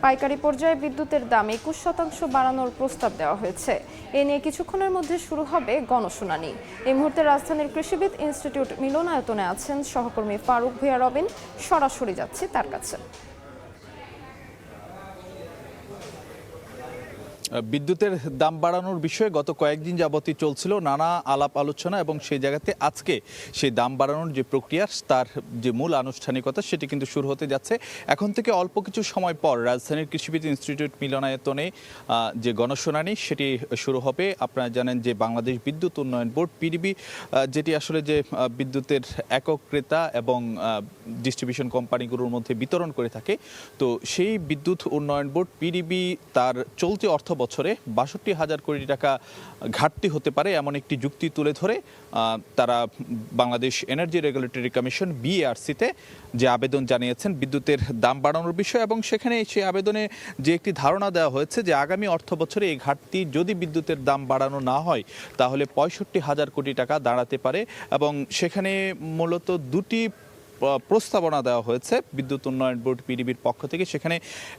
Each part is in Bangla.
পাইকারি পর্যায়ে বিদ্যুতের দাম ২১% বাড়ানোর প্রস্তাব দেওয়া হয়েছে। এ নিয়ে কিছুক্ষণের মধ্যে শুরু হবে গণশুনানি। এই মুহূর্তে রাজধানীর কৃষিবিদ ইনস্টিটিউট মিলনায়তনে আছেন সহকর্মী ফারুক ভূঁইয়া রবিন। সরাসরি যাচ্ছি তার কাছে। বিদ্যুতের দাম বাড়ানোর বিষয়ে গত কয়েকদিন যাবতই চলছিল নানা আলাপ আলোচনা, এবং সেই জায়গাতে আজকে সেই দাম বাড়ানোর যে প্রক্রিয়া তার যে মূল আনুষ্ঠানিকতা সেটি কিন্তু শুরু হতে যাচ্ছে। এখন থেকে অল্প কিছু সময় পর রাজধানীর কৃষিবিদ ইনস্টিটিউট মিলনায়তনে যে গণশুনানি সেটি শুরু হবে। আপনারা জানেন যে বাংলাদেশ বিদ্যুৎ উন্নয়ন বোর্ড পিডিবি, যেটি আসলে যে বিদ্যুতের একক ক্রেতা এবং ডিস্ট্রিবিউশন কোম্পানিগুলোর মধ্যে বিতরণ করে থাকে, তো সেই বিদ্যুৎ উন্নয়ন বোর্ড পিডিবি তার চলতি অর্থ বছরে ৬২,০০০ কোটি টাকা ঘাটতি হতে পারে এমন একটি যুক্তি তুলে ধরে তারা বাংলাদেশ এনার্জি রেগুলেটরি কমিশন বিএআরসিতে যে আবেদন জানিয়েছেন বিদ্যুতের দাম বাড়ানোর বিষয়, এবং সেখানে সেই আবেদনে যে একটি ধারণা দেওয়া হয়েছে যে আগামী অর্থ বছরে এই ঘাটতি যদি বিদ্যুতের দাম বাড়ানো না হয় তাহলে ৬৫,০০০ কোটি টাকা দাঁড়াতে পারে। এবং সেখানে মূলত দুটি প্রস্তাবনা দেওয়া হয়েছে বিদ্যুৎ উন্নয়ন বোর্ড পিডিবির পক্ষ থেকে। সেখানে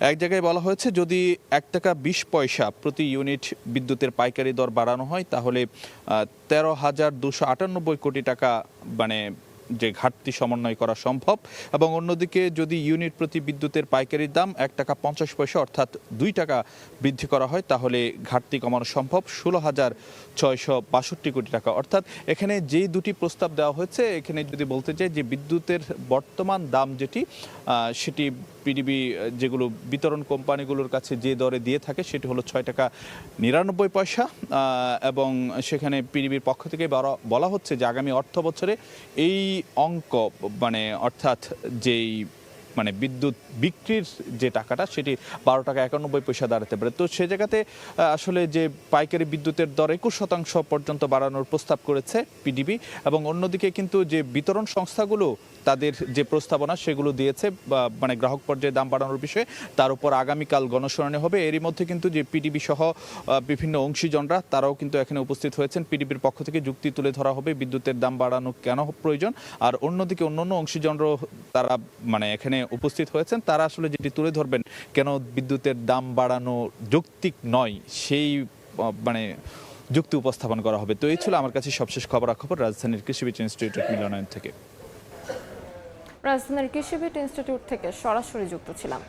এক জায়গায় বলা হয়েছে যদি ১ টাকা ২০ পয়সা প্রতি ইউনিট বিদ্যুতের পাইকারি দর বাড়ানো হয় তাহলে ১৩,২৯৮ কোটি টাকা যে ঘাটতি সমন্বয় করা সম্ভব। এবং অন্যদিকে যদি ইউনিট প্রতি বিদ্যুতের পাইকারির দাম ১ টাকা ৫০ পয়সা অর্থাৎ ২ টাকা বৃদ্ধি করা হয় তাহলে ঘাটতি কমানো সম্ভব ১৬,৬৬২ কোটি টাকা। অর্থাৎ এখানে যেই দুটি প্রস্তাব দেওয়া হয়েছে, এখানে যদি বলতে চাই যে বিদ্যুতের বর্তমান দাম যেটি সেটি পিডিবি যেগুলো বিতরণ কোম্পানিগুলোর কাছে যে দরে দিয়ে থাকে সেটি হলো ৬ টাকা ৯৯ পয়সা। এবং সেখানে পিডিবির পক্ষ থেকে বলা হচ্ছে যে আগামী অর্থ বছরে এই অঙ্ক অর্থাৎ যেই বিদ্যুৎ বিক্রির যে টাকাটা সেটি ১২ টাকা ৯১ পয়সা দাঁড়াতে পারে। তো সে জায়গাতে আসলে যে পাইকারি বিদ্যুতের দর ২১% পর্যন্ত বাড়ানোর প্রস্তাব করেছে পিডিবি, এবং অন্যদিকে কিন্তু যে বিতরণ সংস্থাগুলো তাদের যে প্রস্তাবনা সেগুলো দিয়েছে গ্রাহক পর্যায়ে দাম বাড়ানোর বিষয়ে, তার উপর আগামীকাল গণশুনানি হবে। এরই মধ্যে কিন্তু যে পিডিবি সহ বিভিন্ন অংশীজনরা তারাও কিন্তু এখানে উপস্থিত হয়েছেন। পিডিবির পক্ষ থেকে যুক্তি তুলে ধরা হবে বিদ্যুতের দাম বাড়ানো কেন প্রয়োজন, আর অন্যদিকে অন্যান্য অংশীজনরাও তারা এখানে উপস্থিত হয়েছেন, তারা আসলে যেটি তুলে ধরবেন কেন বিদ্যুতের দাম বাড়ানো যৌক্তিক নয় সেই যুক্তি উপস্থাপন করা হবে। তো এই ছিল আমার কাছে সবশেষ খবরাখবর রাজধানীর কৃষিবিদ ইনস্টিটিউট মিলনায়তন থেকে। রাজধানীর কৃষিবিদ ইনস্টিটিউট থেকে সরাসরি যুক্ত ছিলাম।